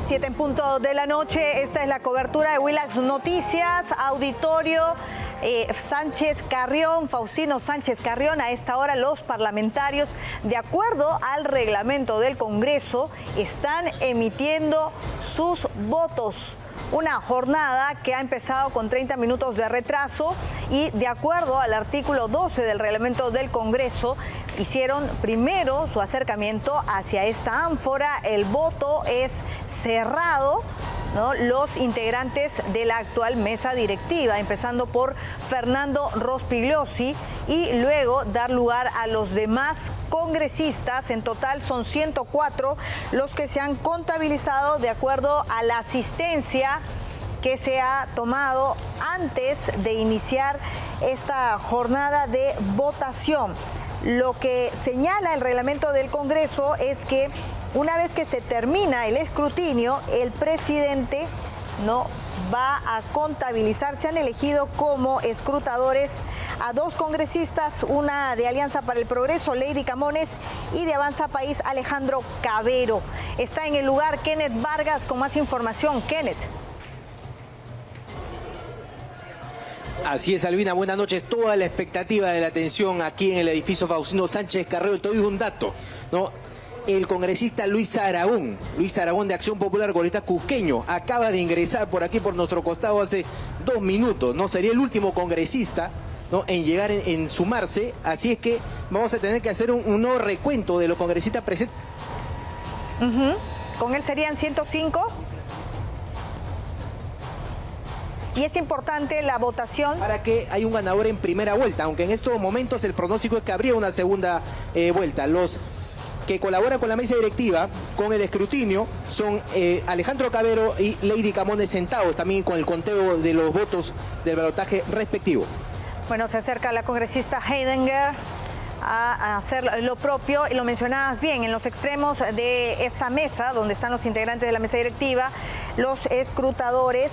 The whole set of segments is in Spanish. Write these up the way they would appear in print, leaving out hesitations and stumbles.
7 en punto de la noche, esta es la cobertura de Willax Noticias, auditorio Sánchez Carrión, Faustino Sánchez Carrión. A esta hora los parlamentarios, de acuerdo al reglamento del Congreso, están emitiendo sus votos. Una jornada que ha empezado con 30 minutos de retraso y de acuerdo al artículo 12 del reglamento del Congreso, hicieron primero su acercamiento hacia esta ánfora. El voto es cerrado, ¿no? Los integrantes de la actual mesa directiva, empezando por Fernando Rospigliosi, y luego dar lugar a los demás congresistas. En total son 104 los que se han contabilizado de acuerdo a la asistencia que se ha tomado antes de iniciar esta jornada de votación. Lo que señala el reglamento del Congreso es que una vez que se termina el escrutinio, el presidente no va a contabilizar. Se han elegido como escrutadores a 2 congresistas, una de Alianza para el Progreso, Lady Camones, y de Avanza País, Alejandro Cabero. Está en el lugar Kenneth Vargas con más información. Kenneth. Así es, Albina, buenas noches. Toda la expectativa de la atención aquí en el edificio Faustino Sánchez Carrión. Te doy un dato, ¿no? El congresista Luis Aragón de Acción Popular, congresista cusqueño, acaba de ingresar por aquí, por nuestro costado, hace 2 minutos, ¿no? Sería el último congresista, ¿no?, en llegar, en sumarse. Así es que vamos a tener que hacer un nuevo recuento de los congresistas presentes. Con él serían 105. Y es importante la votación para que haya un ganador en primera vuelta, aunque en estos momentos el pronóstico es que habría una segunda vuelta. Los que colaboran con la mesa directiva, con el escrutinio, son Alejandro Cabero y Lady Camones, sentados también con el conteo de los votos del balotaje respectivo. Bueno, se acerca la congresista Heidinger a hacer lo propio, y lo mencionabas bien, en los extremos de esta mesa, donde están los integrantes de la mesa directiva, los escrutadores.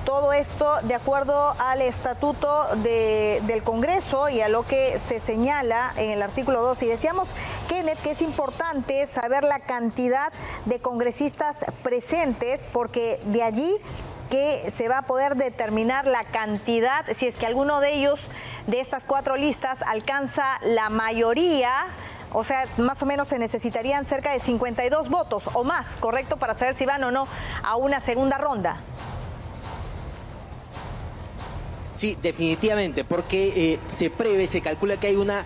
Todo esto de acuerdo al estatuto del Congreso y a lo que se señala en el artículo 2. Y decíamos, Kenneth, que es importante saber la cantidad de congresistas presentes, porque de allí que se va a poder determinar la cantidad, si es que alguno de ellos, de estas 4 listas, alcanza la mayoría. O sea, más o menos se necesitarían cerca de 52 votos o más, ¿correcto?, para saber si van o no a una segunda ronda. Sí, definitivamente, porque se calcula que hay una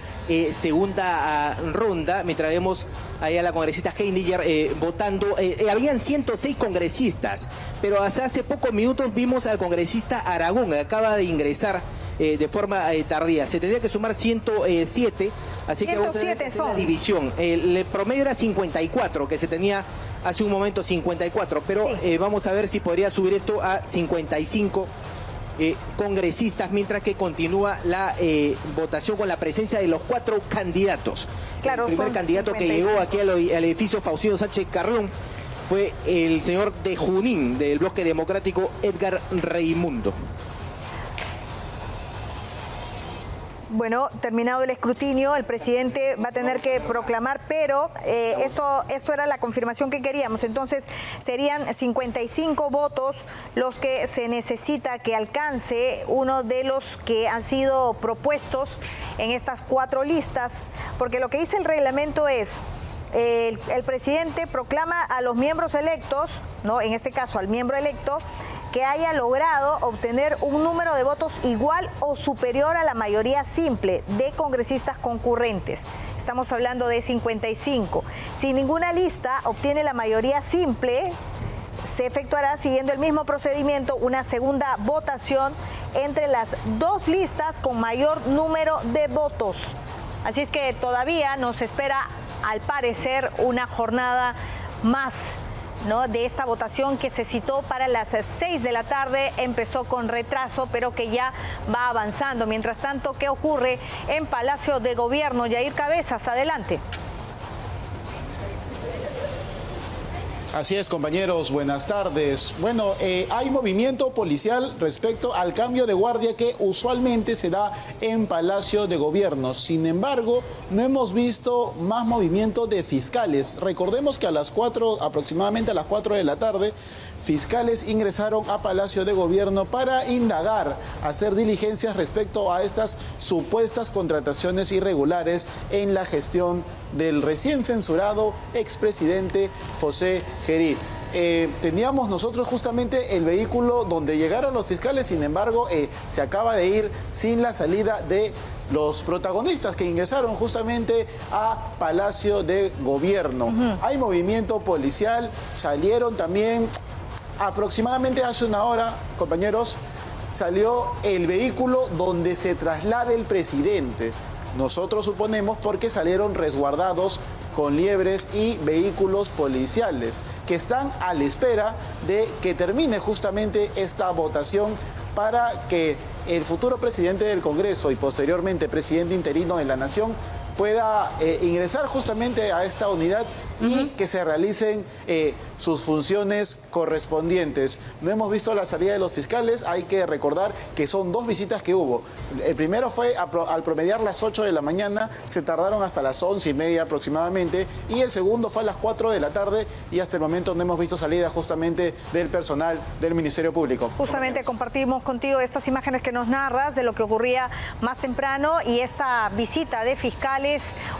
segunda ronda, mientras vemos ahí a la congresista Heidinger votando. Habían 106 congresistas, pero hace pocos minutos vimos al congresista Aragón, que acaba de ingresar de forma tardía. Se tendría que sumar 107, así que vamos a tener que hacer la división. El promedio era 54, que se tenía hace un momento 54, pero sí, vamos a ver si podría subir esto a 55 congresistas, mientras que continúa la votación con la presencia de los 4 candidatos. Claro, el primer candidato 55 que llegó aquí al edificio Faustino Sánchez Carrión fue el señor de Junín, del Bloque Democrático, Edgar Reimundo. Bueno, terminado el escrutinio, el presidente va a tener que proclamar, pero esto era la confirmación que queríamos. Entonces, serían 55 votos los que se necesita que alcance uno de los que han sido propuestos en estas 4 listas, porque lo que dice el reglamento es, el presidente proclama a los miembros electos, ¿no?, en este caso al miembro electo, que haya logrado obtener un número de votos igual o superior a la mayoría simple de congresistas concurrentes. Estamos hablando de 55. Si ninguna lista obtiene la mayoría simple, se efectuará, siguiendo el mismo procedimiento, una segunda votación entre las 2 listas con mayor número de votos. Así es que todavía nos espera, al parecer, una jornada más, ¿no?, de esta votación que se citó para las 6 de la tarde. Empezó con retraso, pero que ya va avanzando. Mientras tanto, ¿qué ocurre en Palacio de Gobierno? Yair Cabezas, adelante. Así es, compañeros, buenas tardes. Bueno, hay movimiento policial respecto al cambio de guardia que usualmente se da en Palacio de Gobierno. Sin embargo, no hemos visto más movimiento de fiscales. Recordemos que aproximadamente a las 4 de la tarde, fiscales ingresaron a Palacio de Gobierno para indagar, hacer diligencias respecto a estas supuestas contrataciones irregulares en la gestión del recién censurado expresidente José Gerí. Teníamos nosotros justamente el vehículo donde llegaron los fiscales, sin embargo, se acaba de ir sin la salida de los protagonistas que ingresaron justamente a Palacio de Gobierno. Hay movimiento policial, salieron también aproximadamente hace una hora, compañeros, salió el vehículo donde se traslada el presidente. Nosotros suponemos porque salieron resguardados con liebres y vehículos policiales que están a la espera de que termine justamente esta votación para que el futuro presidente del Congreso y posteriormente presidente interino de la Nación pueda ingresar justamente a esta unidad y que se realicen sus funciones correspondientes. No hemos visto la salida de los fiscales, hay que recordar que son 2 visitas que hubo. El primero fue al promediar las 8 de la mañana, se tardaron hasta las 11:30 aproximadamente, y el segundo fue a las 4 de la tarde y hasta el momento no hemos visto salida justamente del personal del Ministerio Público. Justamente compartimos contigo estas imágenes que nos narras de lo que ocurría más temprano y esta visita de fiscales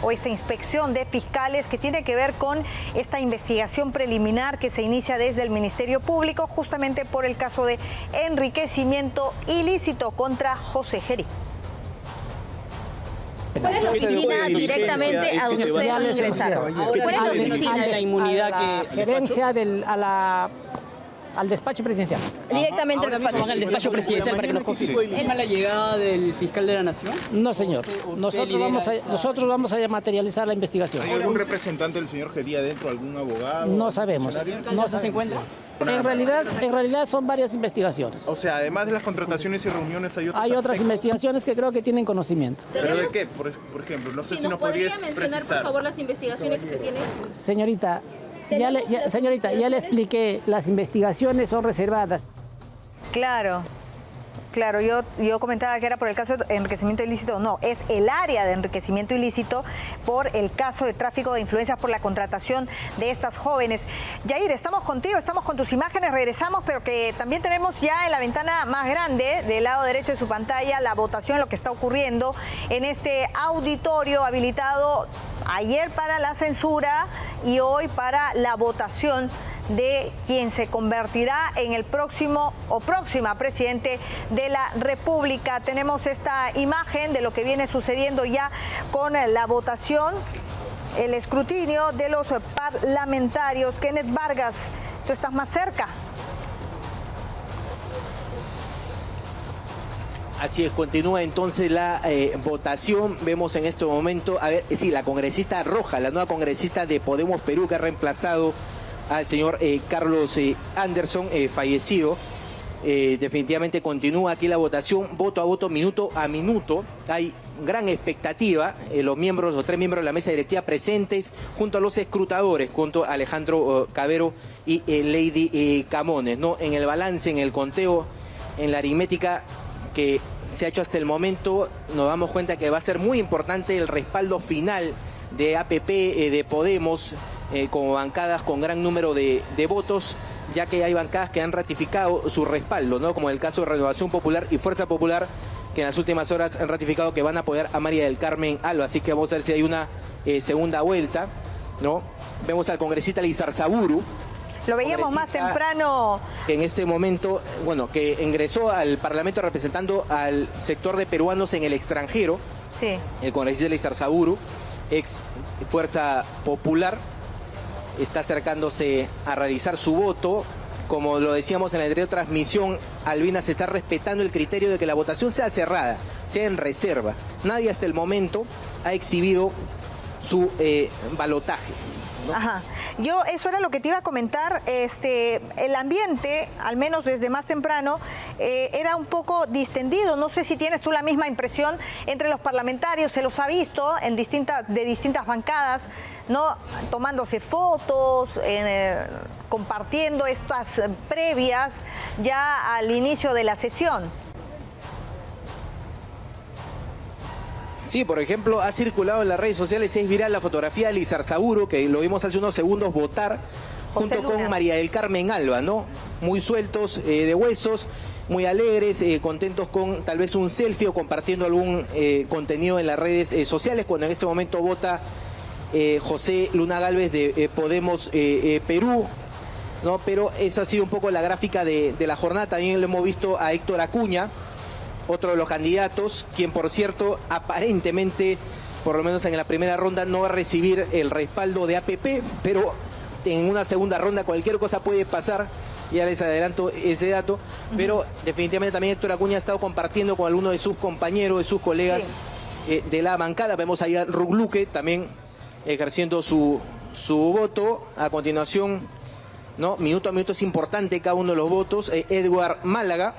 o esta inspección de fiscales que tiene que ver con esta investigación preliminar que se inicia desde el Ministerio Público justamente por el caso de enriquecimiento ilícito contra José Gerí. ¿Cuál es la oficina directamente a donde ustedes van a ingresar? ¿Cuál es la oficina de la inmunidad que... Gerencia al despacho presidencial. Directamente al despacho. Van al despacho presidencial para que nos confirme. ¿La llegada del fiscal de la Nación? No, señor. Nosotros vamos a materializar la investigación. ¿Hay algún representante del señor Gerí adentro, algún abogado? No sabemos. ¿No se encuentra? En realidad son varias investigaciones. O sea, además de las contrataciones y reuniones, hay otros Hay otras aspectos. investigaciones que creo que tienen conocimiento. ¿Pero de qué? Por ejemplo, no sé si nos podrías mencionar, precisar. por favor, las investigaciones que se tienen. Señorita, ya le expliqué, las investigaciones son reservadas. Claro, yo comentaba que era por el caso de enriquecimiento ilícito. No, es el área de enriquecimiento ilícito por el caso de tráfico de influencias por la contratación de estas jóvenes. Yair, estamos contigo, estamos con tus imágenes, regresamos, pero que también tenemos ya en la ventana más grande del lado derecho de su pantalla la votación, lo que está ocurriendo en este auditorio habilitado ayer para la censura y hoy para la votación de quien se convertirá en el próximo o próxima presidente de la República. Tenemos esta imagen de lo que viene sucediendo ya con la votación, el escrutinio de los parlamentarios. Kenneth Vargas, tú estás más cerca. Así es, continúa entonces la votación. Vemos en este momento, la congresista Roja, la nueva congresista de Podemos Perú, que ha reemplazado al señor Carlos Anderson, fallecido. Definitivamente continúa aquí la votación, voto a voto, minuto a minuto. Hay gran expectativa, los 3 miembros de la mesa directiva presentes junto a los escrutadores, junto a Alejandro Cabero y Lady Camones, ¿no? En el balance, en el conteo, en la aritmética que se ha hecho hasta el momento, nos damos cuenta que va a ser muy importante el respaldo final de APP, de Podemos, como bancadas con gran número de votos, ya que hay bancadas que han ratificado su respaldo, ¿no? Como el caso de Renovación Popular y Fuerza Popular, que en las últimas horas han ratificado que van a apoyar a María del Carmen Alba. Así que vamos a ver si hay una segunda vuelta, ¿no? Vemos al congresista Lizarzaburu. Lo veíamos más temprano. En este momento, que ingresó al Parlamento representando al sector de peruanos en el extranjero. Sí. El congresista Lizarzaburu, ex Fuerza Popular, está acercándose a realizar su voto. Como lo decíamos en la anterior transmisión, Albina, se está respetando el criterio de que la votación sea cerrada, sea en reserva. Nadie hasta el momento ha exhibido su balotaje, ¿no? Ajá. Eso era lo que te iba a comentar. El ambiente, al menos desde más temprano, era un poco distendido. No sé si tienes tú la misma impresión entre los parlamentarios. Se los ha visto de distintas bancadas, ¿no? Tomándose fotos, compartiendo estas previas ya al inicio de la sesión. Sí, por ejemplo, ha circulado en las redes sociales, es viral la fotografía de Lizarzaburu, que lo vimos hace unos segundos votar, junto con María del Carmen Alba, ¿no? Muy sueltos de huesos, muy alegres, contentos con tal vez un selfie o compartiendo algún contenido en las redes sociales, cuando en este momento vota José Luna Gálvez de Podemos Perú, ¿no? Pero esa ha sido un poco la gráfica de la jornada. También lo hemos visto a Héctor Acuña, otro de los candidatos, quien por cierto aparentemente, por lo menos en la primera ronda, no va a recibir el respaldo de APP, pero en una segunda ronda cualquier cosa puede pasar, ya les adelanto ese dato, pero definitivamente también Héctor Acuña ha estado compartiendo con algunos de sus compañeros, de sus colegas de la bancada. Vemos ahí a Rugluque también ejerciendo su voto. A continuación, ¿no? Minuto a minuto es importante cada uno de los votos. Edward Málaga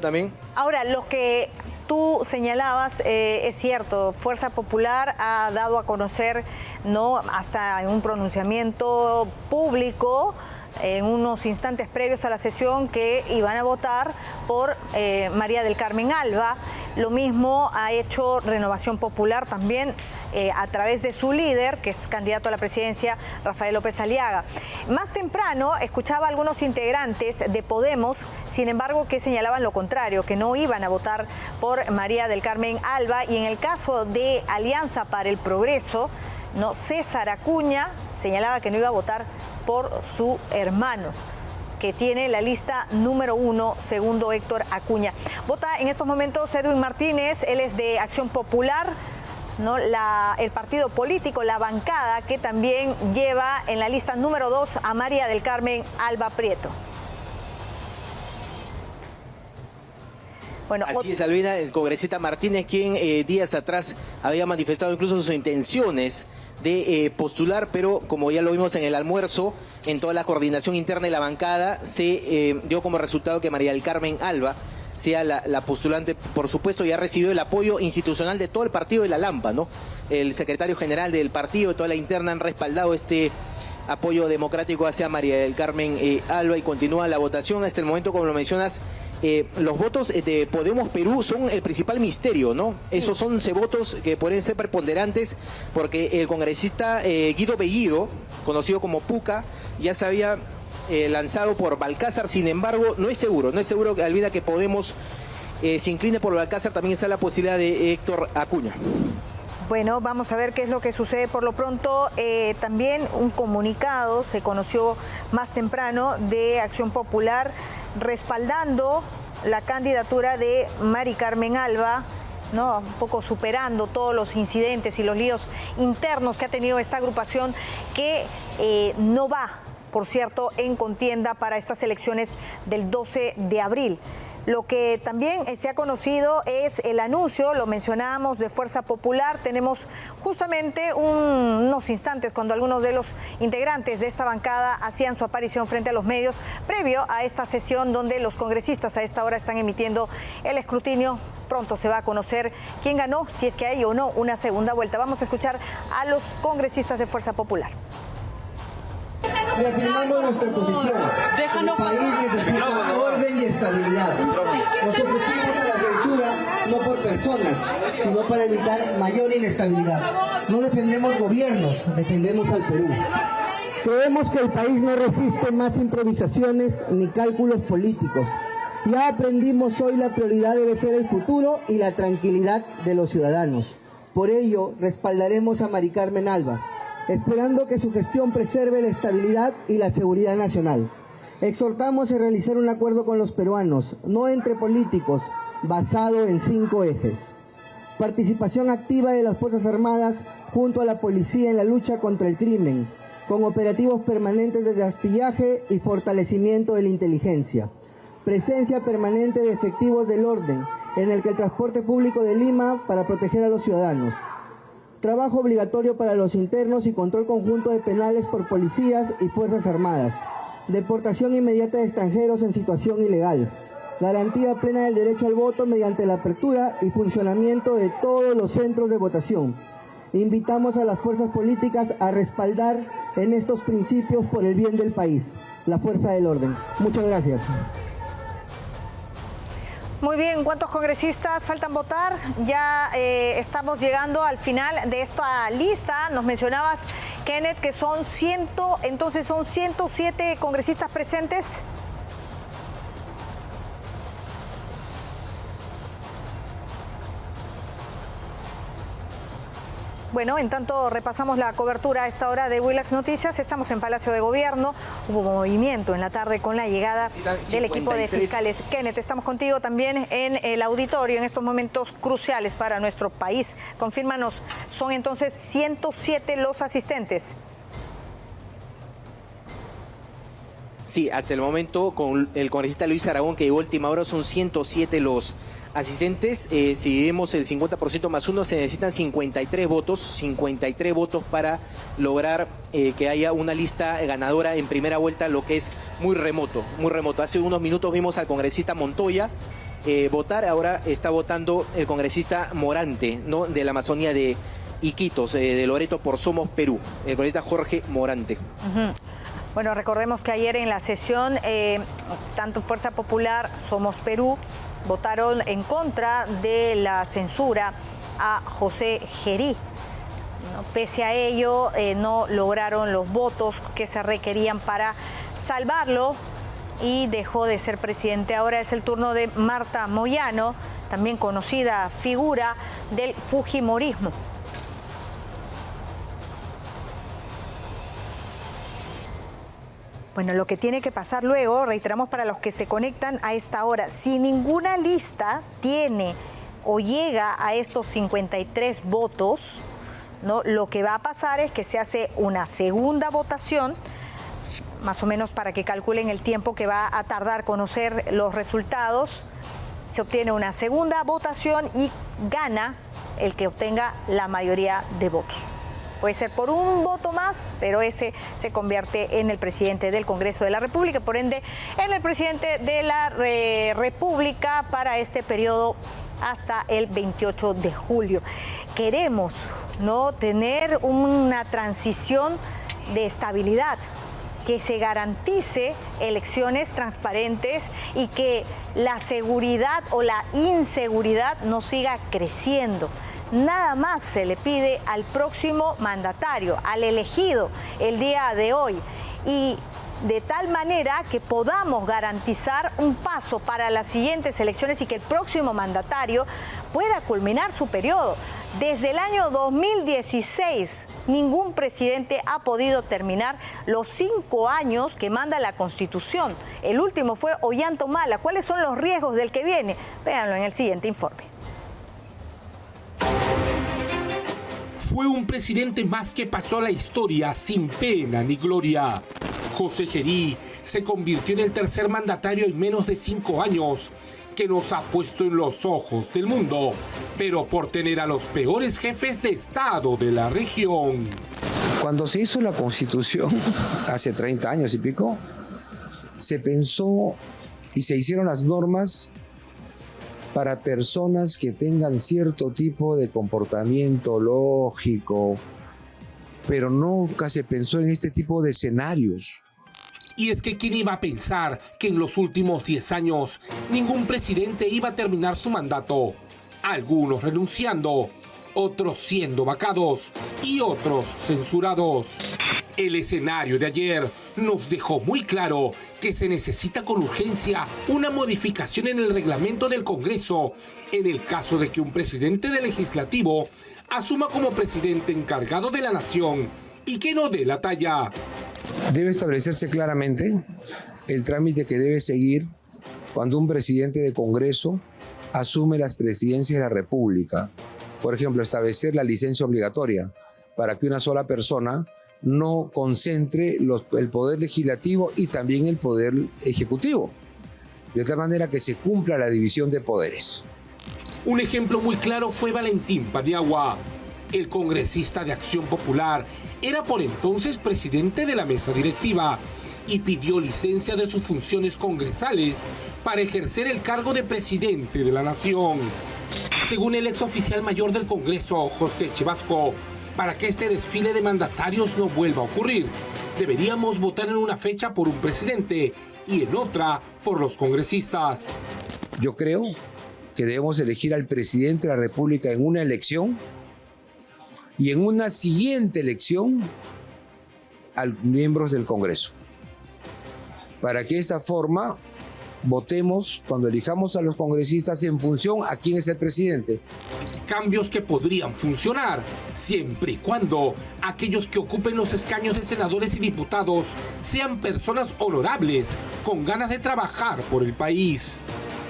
también. Ahora, lo que tú señalabas es cierto. Fuerza Popular ha dado a conocer, ¿no?, hasta en un pronunciamiento público en unos instantes previos a la sesión, que iban a votar por María del Carmen Alba. Lo mismo ha hecho Renovación Popular también a través de su líder, que es candidato a la presidencia, Rafael López Aliaga. Más temprano escuchaba a algunos integrantes de Podemos, sin embargo, que señalaban lo contrario, que no iban a votar por María del Carmen Alba. Y en el caso de Alianza para el Progreso, ¿no?, César Acuña señalaba que no iba a votar por su hermano, que tiene la lista número 1, segundo Héctor Acuña. Vota en estos momentos Edwin Martínez, él es de Acción Popular, ¿no?, el partido político, la bancada, que también lleva en la lista número 2 a María del Carmen Alba Prieto. Bueno, así es, Albina, el congresista Martínez, quien días atrás había manifestado incluso sus intenciones de postular, pero como ya lo vimos en el almuerzo, en toda la coordinación interna de la bancada, se dio como resultado que María del Carmen Alba sea la postulante. Por supuesto, ya ha recibido el apoyo institucional de todo el partido de la Lampa, ¿no? El secretario general del partido, toda la interna han respaldado este apoyo democrático hacia María del Carmen Alba, y continúa la votación. Hasta el momento, como lo mencionas, los votos de Podemos Perú son el principal misterio, ¿no? Sí. Esos 11 votos que pueden ser preponderantes, porque el congresista Guido Bellido, conocido como Puca, ya se había lanzado por Balcázar. Sin embargo, no es seguro, Albina, que Podemos se incline por Balcázar. También está la posibilidad de Héctor Acuña. Bueno, vamos a ver qué es lo que sucede. Por lo pronto, también un comunicado se conoció más temprano de Acción Popular respaldando la candidatura de Mari Carmen Alba, ¿no?, un poco superando todos los incidentes y los líos internos que ha tenido esta agrupación, que no va, por cierto, en contienda para estas elecciones del 12 de abril. Lo que también se ha conocido es el anuncio, lo mencionábamos, de Fuerza Popular. Tenemos justamente unos instantes cuando algunos de los integrantes de esta bancada hacían su aparición frente a los medios previo a esta sesión donde los congresistas a esta hora están emitiendo el escrutinio. Pronto se va a conocer quién ganó, si es que hay o no una segunda vuelta. Vamos a escuchar a los congresistas de Fuerza Popular. Reafirmamos nuestra posición. El país necesita orden y estabilidad. Nos opusimos a la censura no por personas, sino para evitar mayor inestabilidad. No defendemos gobiernos, defendemos al Perú. Creemos que el país no resiste más improvisaciones ni cálculos políticos. Ya aprendimos hoy, la prioridad debe ser el futuro y la tranquilidad de los ciudadanos. Por ello, respaldaremos a Mari Carmen Alba, esperando que su gestión preserve la estabilidad y la seguridad nacional. Exhortamos a realizar un acuerdo con los peruanos, no entre políticos, basado en 5 ejes. Participación activa de las Fuerzas Armadas junto a la policía en la lucha contra el crimen, con operativos permanentes de rastrillaje y fortalecimiento de la inteligencia. Presencia permanente de efectivos del orden en el transporte público de Lima para proteger a los ciudadanos. Trabajo obligatorio para los internos y control conjunto de penales por policías y Fuerzas Armadas. Deportación inmediata de extranjeros en situación ilegal. Garantía plena del derecho al voto mediante la apertura y funcionamiento de todos los centros de votación. Invitamos a las fuerzas políticas a respaldar en estos principios por el bien del país, la fuerza del orden. Muchas gracias. Muy bien, ¿cuántos congresistas faltan votar? Ya estamos llegando al final de esta lista. Nos mencionabas, Kenneth, que son 107 congresistas presentes. Bueno, en tanto repasamos la cobertura a esta hora de Willax Noticias. Estamos en Palacio de Gobierno. Hubo movimiento en la tarde con la llegada del equipo de fiscales. Kenneth, estamos contigo también en el auditorio en estos momentos cruciales para nuestro país. Confírmanos, son entonces 107 los asistentes. Sí, hasta el momento, con el congresista Luis Aragón, que llegó a última hora, son 107 los asistentes. Si dividimos el 50% más 1, se necesitan 53 votos para lograr que haya una lista ganadora en primera vuelta, lo que es muy remoto, muy remoto. Hace unos minutos vimos al congresista Montoya votar, ahora está votando el congresista Morante, ¿no?, de la Amazonía de Iquitos, de Loreto por Somos Perú, el congresista Jorge Morante. Bueno, recordemos que ayer en la sesión, tanto Fuerza Popular, Somos Perú, votaron en contra de la censura a José Gerí. Pese a ello, no lograron los votos que se requerían para salvarlo y dejó de ser presidente. Ahora es el turno de Marta Moyano, también conocida figura del fujimorismo. Bueno, lo que tiene que pasar luego, reiteramos para los que se conectan a esta hora, si ninguna lista tiene o llega a estos 53 votos, ¿no?, lo que va a pasar es que se hace una segunda votación, más o menos para que calculen el tiempo que va a tardar conocer los resultados. Se obtiene una segunda votación y gana el que obtenga la mayoría de votos. Puede ser por un voto más, pero ese se convierte en el presidente del Congreso de la República, por ende, en el presidente de la República para este periodo hasta el 28 de julio. Queremos, ¿no?, tener una transición de estabilidad, que se garantice elecciones transparentes y que la seguridad o la inseguridad no siga creciendo. Nada más se le pide al próximo mandatario, al elegido el día de hoy, y de tal manera que podamos garantizar un paso para las siguientes elecciones y que el próximo mandatario pueda culminar su periodo. Desde el año 2016, ningún presidente ha podido terminar los 5 años que manda la Constitución. El último fue Ollanta Humala. ¿Cuáles son los riesgos del que viene? Véanlo en el siguiente informe. Fue un presidente más que pasó a la historia sin pena ni gloria. José Gerí se convirtió en el tercer mandatario en menos de 5 años que nos ha puesto en los ojos del mundo, pero por tener a los peores jefes de Estado de la región. Cuando se hizo la Constitución, hace 30 años y pico, se pensó y se hicieron las normas para personas que tengan cierto tipo de comportamiento lógico, pero nunca se pensó en este tipo de escenarios. Y es que ¿quién iba a pensar que en los últimos 10 años ningún presidente iba a terminar su mandato? Algunos renunciando, otros siendo vacados y otros censurados. El escenario de ayer nos dejó muy claro que se necesita con urgencia una modificación en el reglamento del Congreso en el caso de que un presidente del Legislativo asuma como presidente encargado de la nación y que no dé la talla. Debe establecerse claramente el trámite que debe seguir cuando un presidente de Congreso asume las presidencias de la República. Por ejemplo, establecer la licencia obligatoria para que una sola persona no concentre el poder legislativo y también el poder ejecutivo, de tal manera que se cumpla la división de poderes. Un ejemplo muy claro fue Valentín Paniagua. El congresista de Acción Popular era por entonces presidente de la mesa directiva y pidió licencia de sus funciones congresales para ejercer el cargo de presidente de la nación. Según el exoficial mayor del Congreso, José Chivasco, para que este desfile de mandatarios no vuelva a ocurrir, deberíamos votar en una fecha por un presidente y en otra por los congresistas. Yo creo que debemos elegir al presidente de la República en una elección y en una siguiente elección a miembros del Congreso, para que de esta forma votemos cuando elijamos a los congresistas en función a quién es el presidente. Cambios que podrían funcionar siempre y cuando aquellos que ocupen los escaños de senadores y diputados sean personas honorables con ganas de trabajar por el país.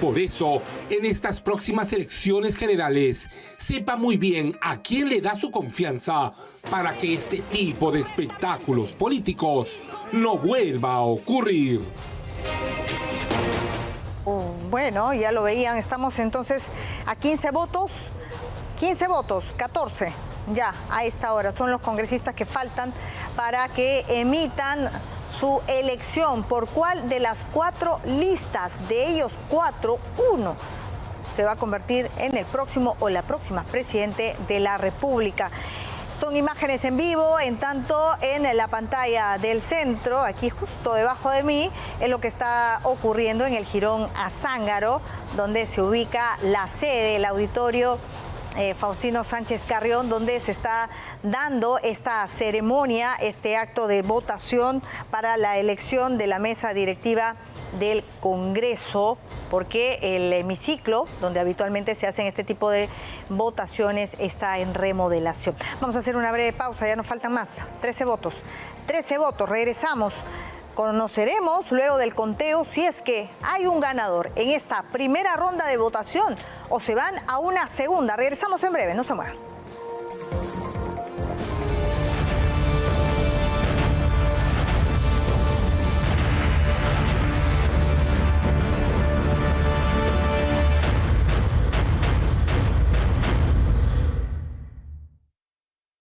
Por eso, en estas próximas elecciones generales, sepa muy bien a quién le da su confianza para que este tipo de espectáculos políticos no vuelva a ocurrir. Bueno, ya lo veían, estamos entonces a 15 votos, 14 ya a esta hora. Son los congresistas que faltan para que emitan su elección. ¿Por cuál de las 4 listas? De ellos 4, uno se va a convertir en el próximo o la próxima presidente de la República. Son imágenes en vivo, en tanto en la pantalla del centro, aquí justo debajo de mí, es lo que está ocurriendo en el Jirón Azángaro, donde se ubica la sede, el auditorio Faustino Sánchez Carrión, donde se está dando esta ceremonia, este acto de votación para la elección de la mesa directiva del Congreso, porque el hemiciclo, donde habitualmente se hacen este tipo de votaciones, está en remodelación. Vamos a hacer una breve pausa, ya nos faltan más, 13 votos, regresamos. Conoceremos luego del conteo si es que hay un ganador en esta primera ronda de votación o se van a una segunda. Regresamos en breve, no se muevan.